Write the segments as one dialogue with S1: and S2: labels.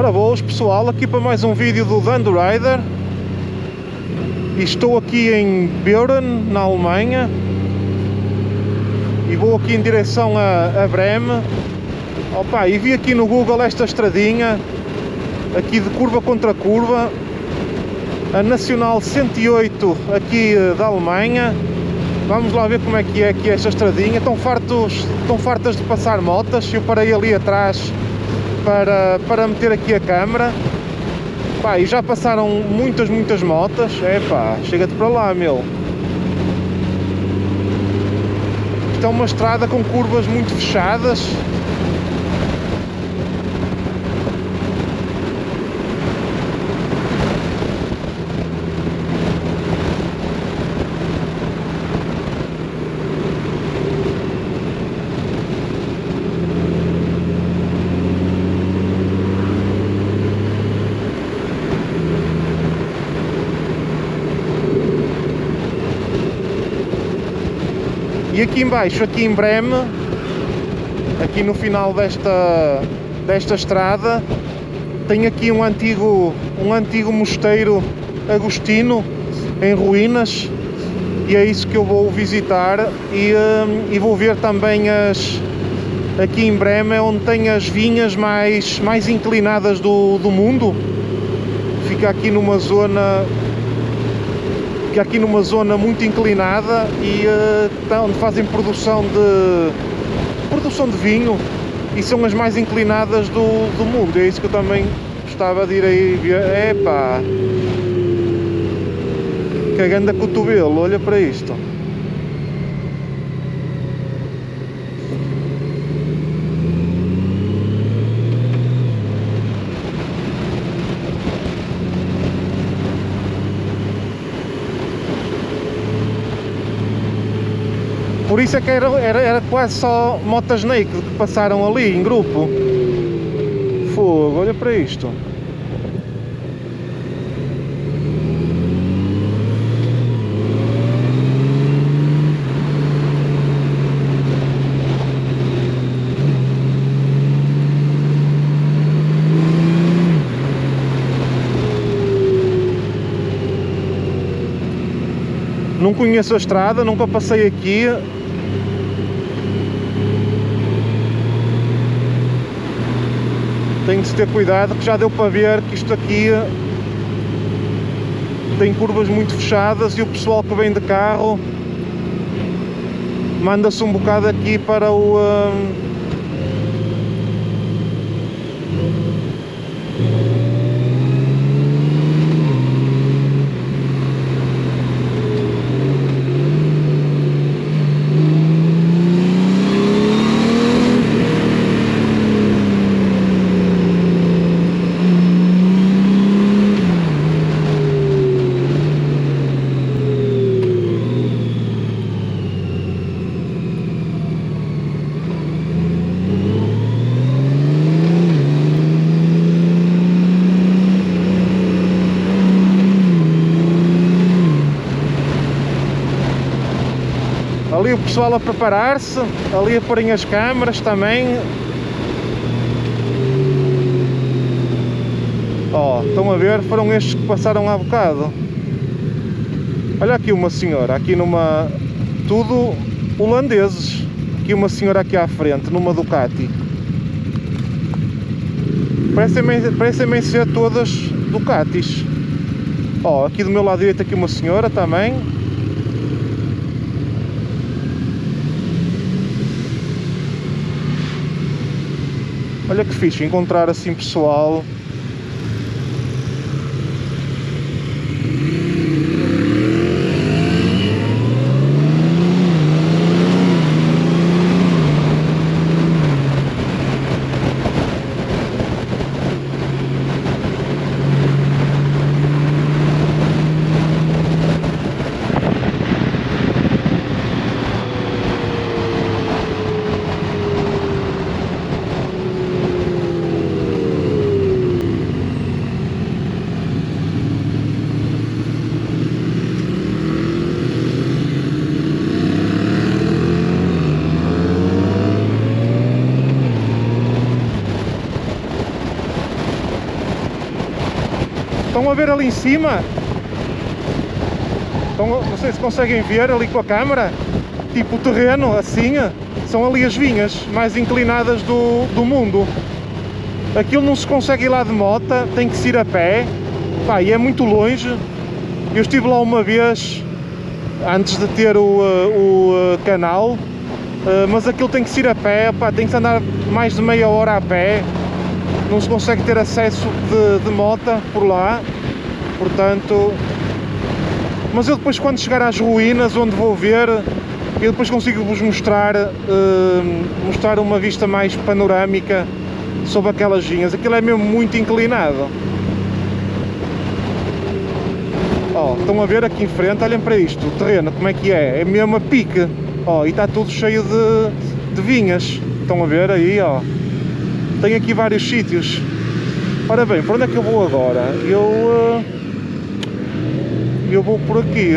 S1: Ora boas pessoal, aqui para mais um vídeo do Dando Rider. E estou aqui em Büren, na Alemanha, e vou aqui em direção a Bremen. Opa, e vi aqui no Google esta estradinha aqui de curva contra curva, a Nacional 108 aqui da Alemanha. Vamos lá ver como é que é aqui esta estradinha. Estão fartas de passar motas. Eu parei ali atrás para meter aqui a câmera. Pá, e já passaram muitas motas. É pá, chega-te para lá, meu. Isto é uma estrada com curvas muito fechadas. E aqui embaixo, aqui em Bremen, aqui no final desta estrada, tem aqui um antigo mosteiro agostino em ruínas, e é isso que eu vou visitar. E vou ver também aqui em Bremen, onde tem as vinhas mais inclinadas do mundo. Fica aqui numa zona muito inclinada, e onde fazem produção de vinho, e são as mais inclinadas do mundo. É isso que eu também gostava de ir aí ver. Epá, que ganda cotovelo, olha para isto. Por isso é que era quase só motas naked que passaram ali em grupo. Fogo, olha para isto. Não conheço a estrada, nunca passei aqui. Tem de se ter cuidado, que já deu para ver que isto aqui tem curvas muito fechadas, e o pessoal que vem de carro manda-se um bocado aqui para o... Ali o pessoal a preparar-se, ali a porem as câmaras também. Ó, estão a ver? Foram estes que passaram há bocado. Olha aqui uma senhora, aqui numa... tudo holandeses. Aqui uma senhora aqui à frente, numa Ducati. Parecem ser todas Ducatis. Ó, aqui do meu lado direito aqui uma senhora também. Olha que fixe encontrar assim pessoal. Estão a ver ali em cima? Não sei se conseguem ver ali com a câmera. Tipo o terreno, assim. São ali as vinhas mais inclinadas do mundo. Aquilo não se consegue ir lá de moto, tem que se ir a pé. Pá, e é muito longe. Eu estive lá uma vez, antes de ter o canal. Mas aquilo tem que se ir a pé, pá, tem que se andar mais de meia hora a pé. Não se consegue ter acesso de moto por lá. Portanto... Mas eu depois, quando chegar às ruínas onde vou ver, eu depois consigo-vos mostrar uma vista mais panorâmica sobre aquelas vinhas. Aquilo é mesmo muito inclinado. Ó, estão a ver aqui em frente, olhem para isto, o terreno, como é que é? É mesmo a pique. Ó, e está tudo cheio de vinhas. Estão a ver aí, ó. Tem aqui vários sítios. Ora bem, para onde é que eu vou agora? Eu vou por aqui.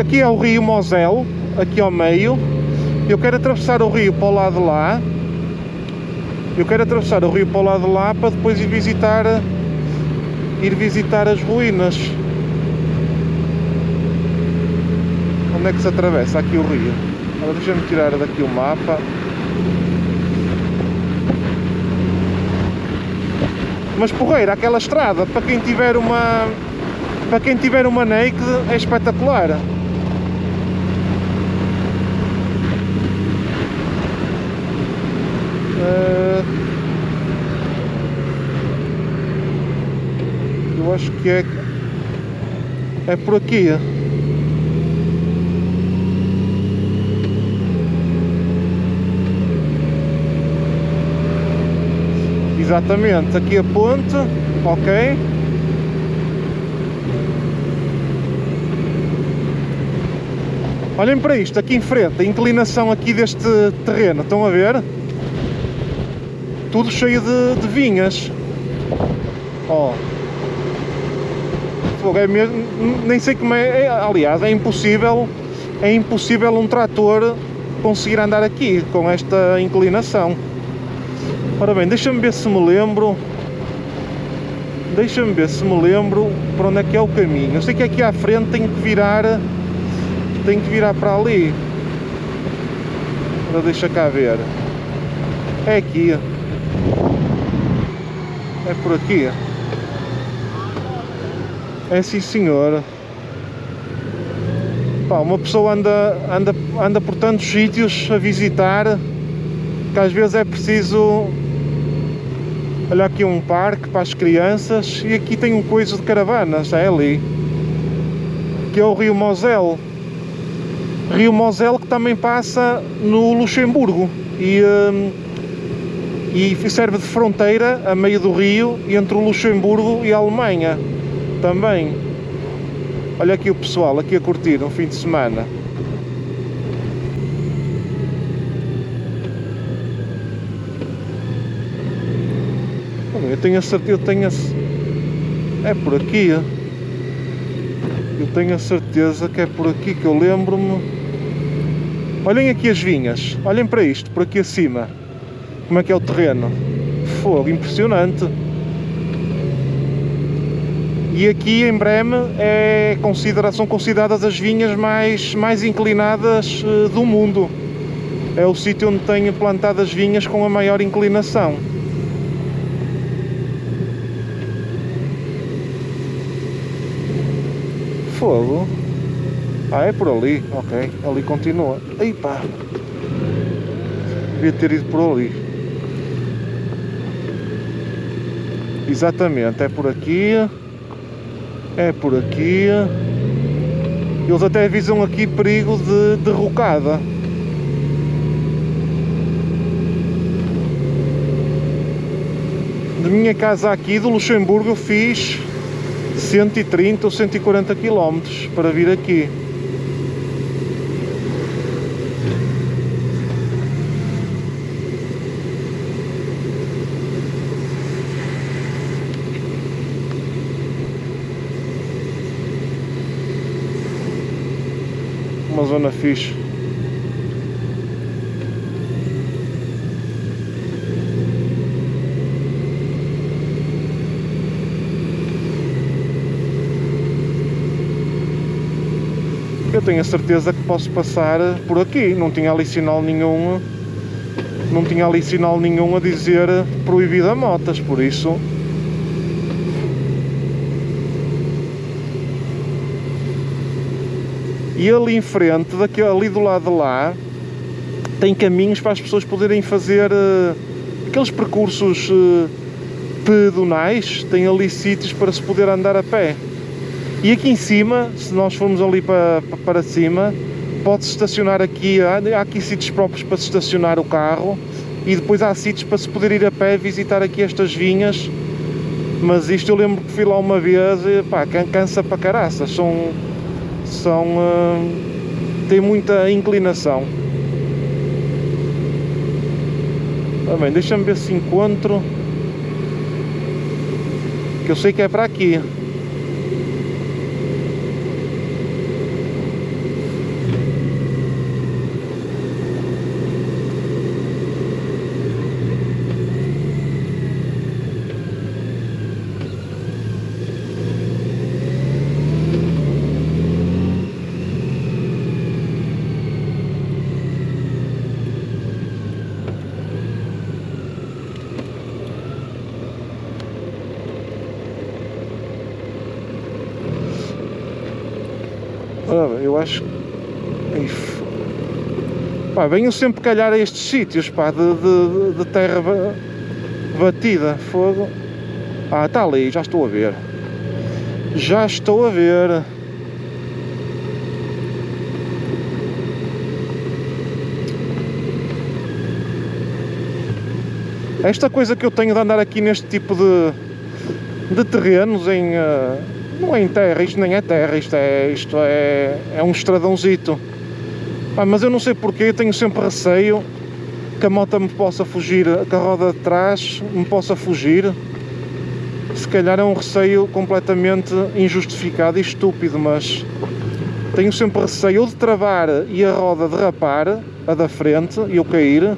S1: Aqui é o rio Moselle, aqui ao meio. Eu quero atravessar o rio para o lado de lá. Para depois ir visitar as ruínas. Onde é que se atravessa aqui o rio? Agora deixa-me tirar daqui o mapa. Mas porreira, aquela estrada, para quem tiver uma naked, é espetacular. Eu acho que é por aqui. Exatamente, aqui a ponte, ok. Olhem para isto, aqui em frente, a inclinação aqui deste terreno, estão a ver? Tudo cheio de vinhas. Ó. É mesmo, nem sei como aliás, é impossível um trator conseguir andar aqui com esta inclinação. Ora bem, deixa-me ver se me lembro para onde é que é o caminho. Eu sei que aqui à frente tenho que virar para ali. Agora deixa cá ver. É aqui. É por aqui. É sim, senhor. Pá, uma pessoa anda por tantos sítios a visitar que às vezes é preciso. Olha aqui um parque para as crianças e aqui tem um coiso de caravanas, é ali, que é o rio Moselle. Rio Moselle que também passa no Luxemburgo e serve de fronteira a meio do rio entre o Luxemburgo e a Alemanha também. Olha aqui o pessoal aqui a curtir um fim de semana. Eu tenho a certeza, é por aqui. Eu tenho a certeza que é por aqui que eu lembro-me. Olhem aqui as vinhas, olhem para isto, por aqui acima. Como é que é o terreno? Fogo, impressionante. E aqui em Breme são consideradas as vinhas mais inclinadas do mundo. É o sítio onde tem plantadas vinhas com a maior inclinação. Fogo. Ah, é por ali, ok, ali continua. Aí pá, devia ter ido por ali. Exatamente, é por aqui. É por aqui. Eles até avisam aqui perigo de derrocada. Da minha casa aqui do Luxemburgo eu fiz 130 ou 140 km para vir aqui. Uma zona fixe. eu tenho a certeza que posso passar por aqui. Não tinha ali sinal nenhum, não tinha ali sinal nenhum a dizer proibido a motas, por isso. E ali em frente, ali do lado de lá, tem caminhos para as pessoas poderem fazer aqueles percursos pedonais. Tem ali sítios para se poder andar a pé. E aqui em cima, se nós formos ali para cima, pode-se estacionar aqui. Há aqui sítios próprios para se estacionar o carro. E depois há sítios para se poder ir a pé visitar aqui estas vinhas. Mas isto eu lembro que fui lá uma vez e pá, cansa para caraças. Tem muita inclinação. Tá bem, deixa-me ver se encontro, que eu sei que é para aqui. Eu acho que... Pá, venho sempre calhar a estes sítios, pá, de terra batida, fogo. Ah, está ali, já estou a ver. Já estou a ver. Esta coisa que eu tenho de andar aqui neste tipo de terrenos em... não é em terra, isto nem é terra, isto é um estradãozito. Ah, mas eu não sei porquê, eu tenho sempre receio que a moto me possa fugir, que a roda de trás me possa fugir. Se calhar é um receio completamente injustificado e estúpido, mas tenho sempre receio ou de travar e a roda derrapar, a da frente, e eu cair,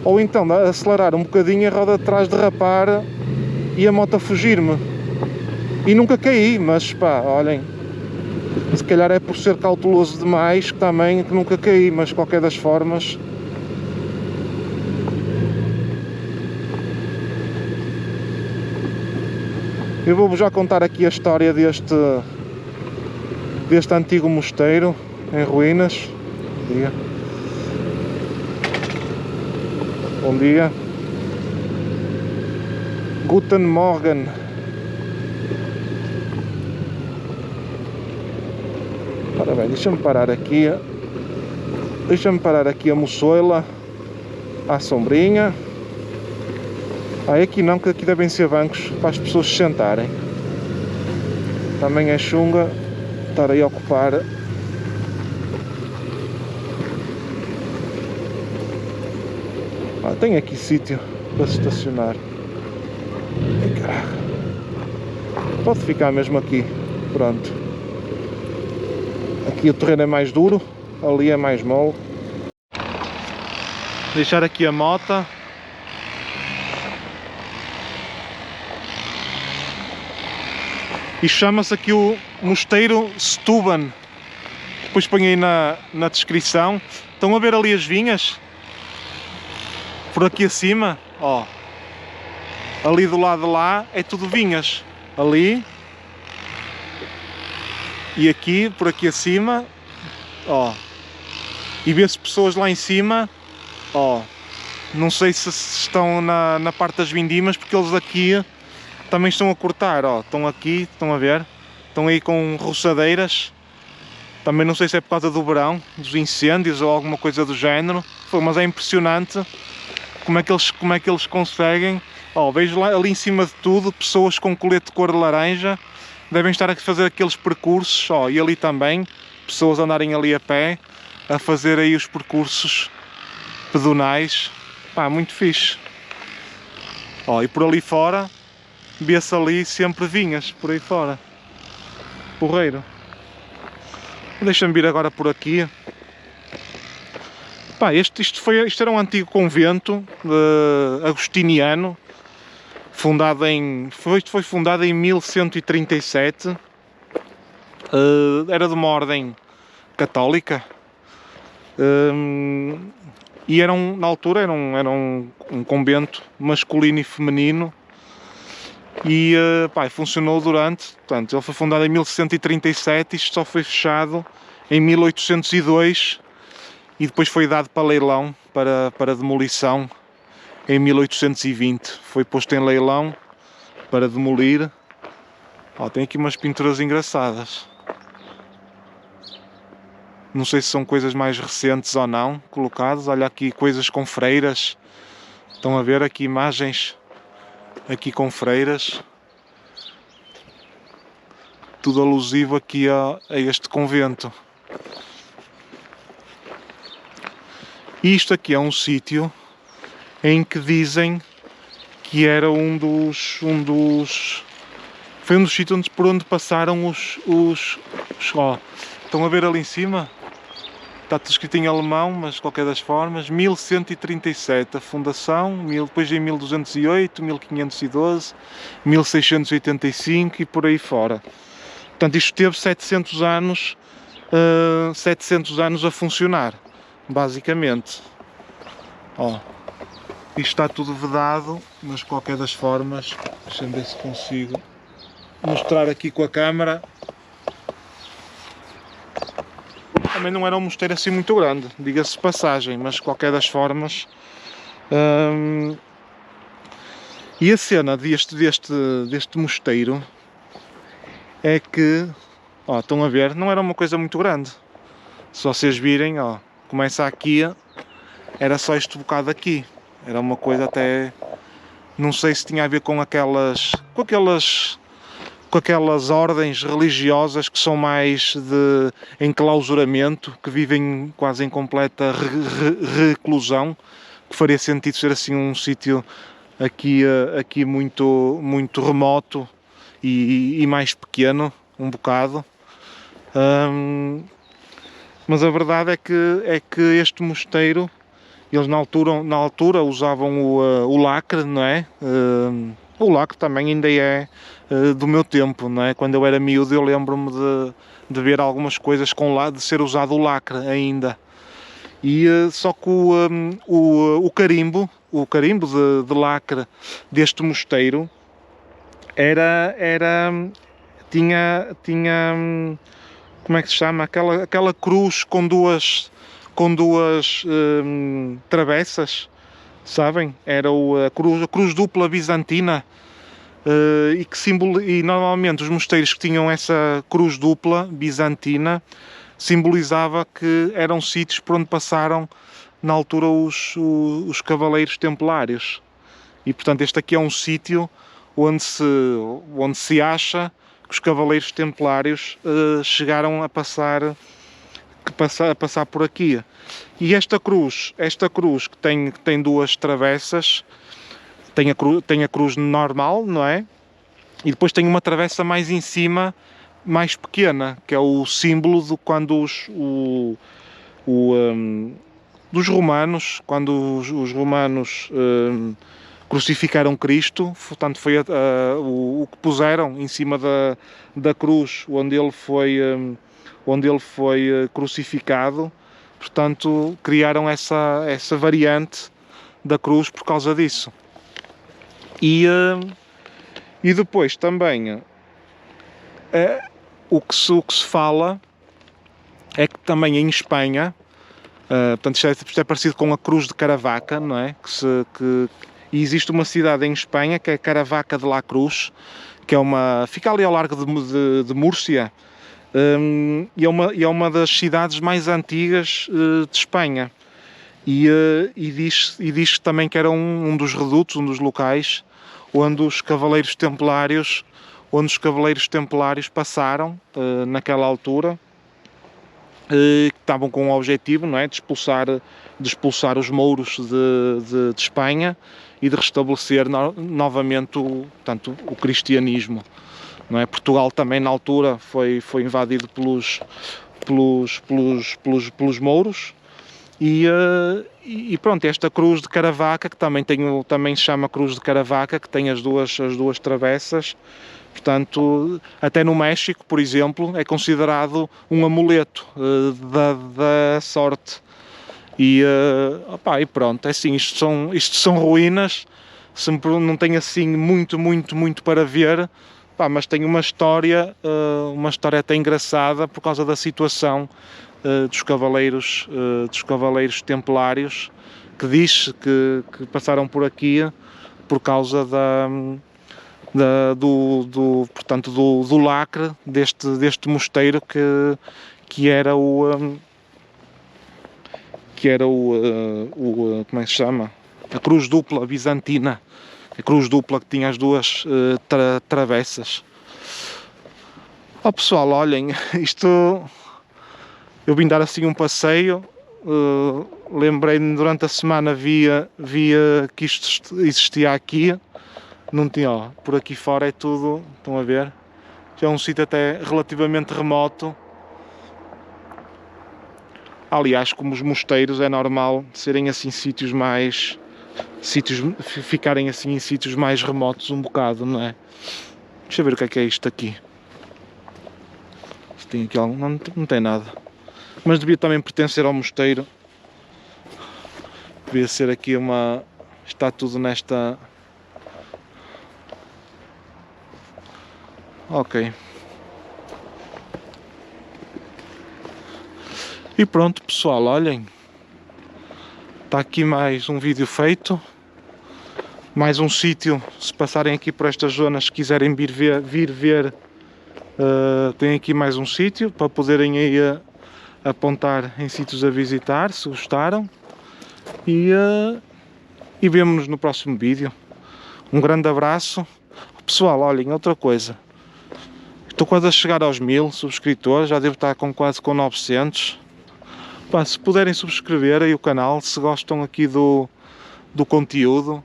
S1: ou então de acelerar um bocadinho e a roda de trás derrapar e a moto fugir-me. E nunca caí, mas pá, olhem, se calhar é por ser cauteloso demais que também que nunca caí, mas de qualquer das formas. Eu vou-vos já contar aqui a história deste antigo mosteiro em ruínas. Bom dia. Bom dia. Guten Morgen. Ora bem, deixa-me parar aqui a moçoila à sombrinha. Aqui não, que aqui devem ser bancos para as pessoas se sentarem. Também é chunga estar aí a ocupar. Tem aqui sítio para se estacionar. Ai, caraca. Pode ficar mesmo aqui. Pronto. Aqui o terreno é mais duro, ali é mais mole. Deixar aqui a moto. E chama-se aqui o Mosteiro Setúbal. Depois ponho aí na descrição. Estão a ver ali as vinhas? Por aqui acima, ó. Ali do lado de lá é tudo vinhas. Ali. E aqui, por aqui acima, ó. E vê-se pessoas lá em cima, ó. Não sei se estão na parte das vindimas, porque eles aqui também estão a cortar, ó. Estão aqui, estão a ver? Estão aí com roçadeiras. Também não sei se é por causa do verão, dos incêndios ou alguma coisa do género. Mas é impressionante como é que eles conseguem. Ó, vejo lá ali em cima de tudo pessoas com colete de cor de laranja. Devem estar a fazer aqueles percursos, ó, e ali também, pessoas andarem ali a pé, a fazer aí os percursos pedonais. Pá, muito fixe. Ó, e por ali fora, vê-se ali sempre vinhas, por aí fora. Porreiro. Deixa-me vir agora por aqui. Pá, isto era um antigo convento agostiniano. Foi fundado em 1137. Era de uma ordem católica. E na altura era um convento masculino e feminino, e funcionou portanto, ele foi fundado em 1137, isto só foi fechado em 1802 e depois foi dado para leilão, para demolição em 1820, foi posto em leilão para demolir. Tem aqui umas pinturas engraçadas. Não sei se são coisas mais recentes ou não, colocadas. Olha aqui, coisas com freiras. Estão a ver aqui imagens aqui com freiras. Tudo alusivo aqui a este convento. E isto aqui é um sítio em que dizem que era foi um dos sítios por onde passaram estão a ver ali em cima? Está tudo escrito em alemão, mas de qualquer das formas, 1137 a fundação, depois em 1208, 1512, 1685 e por aí fora. Portanto, isto teve 700 anos a funcionar, basicamente. Isto está tudo vedado, mas de qualquer das formas, deixa-me ver se consigo mostrar aqui com a câmera. Também não era um mosteiro assim muito grande, diga-se de passagem, mas de qualquer das formas. E a cena deste mosteiro é que, estão a ver, não era uma coisa muito grande. Se vocês virem, começa aqui, era só este bocado aqui. Era uma coisa até, não sei se tinha a ver com aquelas ordens religiosas que são mais de enclausuramento, que vivem quase em completa reclusão, que faria sentido ser assim um sítio aqui muito, muito remoto e mais pequeno, um bocado. Mas a verdade é que este mosteiro, eles na altura usavam o lacre, não é? O lacre também ainda é do meu tempo, não é? Quando eu era miúdo eu lembro-me de ver algumas coisas de ser usado o lacre ainda. E só que o carimbo de lacre deste mosteiro tinha como é que se chama? Aquela cruz com duas travessas, sabem? Era a cruz dupla bizantina, e normalmente os mosteiros que tinham essa cruz dupla bizantina simbolizava que eram sítios por onde passaram na altura os cavaleiros templários. E portanto este aqui é um sítio onde se acha que os cavaleiros templários chegaram a passar por aqui. E esta cruz que tem duas travessas, tem a cruz normal, não é? E depois tem uma travessa mais em cima, mais pequena, que é o símbolo de quando dos romanos, quando os romanos crucificaram Cristo. Portanto foi o que puseram em cima da cruz onde ele foi crucificado. Portanto criaram essa variante da cruz por causa disso. E depois também o que se fala é que também em Espanha, portanto isto é parecido com a Cruz de Caravaca, não é? E existe uma cidade em Espanha que é Caravaca de la Cruz, que fica ali ao largo de Múrcia, e é uma das cidades mais antigas de Espanha. E diz também que era um dos redutos, um dos locais onde os cavaleiros templários passaram naquela altura, que estavam com o objetivo, não é, de expulsar os mouros de Espanha e de restabelecer novamente o cristianismo, não é? Portugal também na altura foi invadido pelos mouros, E pronto, esta cruz de Caravaca, que também se chama cruz de Caravaca, que tem as duas travessas. Portanto, até no México, por exemplo, é considerado um amuleto da sorte. E pronto, é assim, isto são ruínas, não tem assim muito para ver, mas tem uma história até engraçada por causa da situação dos cavaleiros templários, que diz que passaram por aqui por causa do lacre deste mosteiro que era como é que se chama? A cruz dupla bizantina, a cruz dupla que tinha as duas travessas. Pessoal, olhem, isto eu vim dar assim um passeio. Lembrei-me durante a semana, via que isto existia aqui. Não tinha, por aqui fora é tudo, estão a ver? Já é um sítio até relativamente remoto. Aliás, como os mosteiros, é normal serem assim ficarem assim em sítios mais remotos um bocado, não é? Deixa eu ver o que é isto aqui. Se tem aqui algo, não tem nada. Mas devia também pertencer ao mosteiro. Devia ser aqui está tudo nesta... Ok. E pronto, pessoal, olhem. Está aqui mais um vídeo feito. Mais um sítio, se passarem aqui por estas zonas, se quiserem vir ver, tem aqui mais um sítio para poderem aí apontar em sítios a visitar, se gostaram. E vemo-nos no próximo vídeo. Um grande abraço. Pessoal, olhem, outra coisa. Estou quase a chegar aos 1000 subscritores, já devo estar quase com 900. Se puderem subscrever aí o canal, se gostam aqui do conteúdo,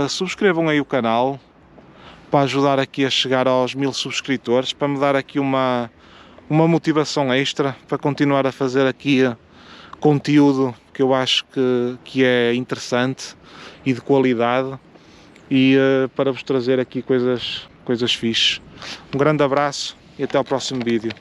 S1: subscrevam aí o canal para ajudar aqui a chegar aos 1000 subscritores, para me dar aqui uma motivação extra para continuar a fazer aqui conteúdo que eu acho que é interessante e de qualidade, e para vos trazer aqui coisas fixes. Um grande abraço e até ao próximo vídeo.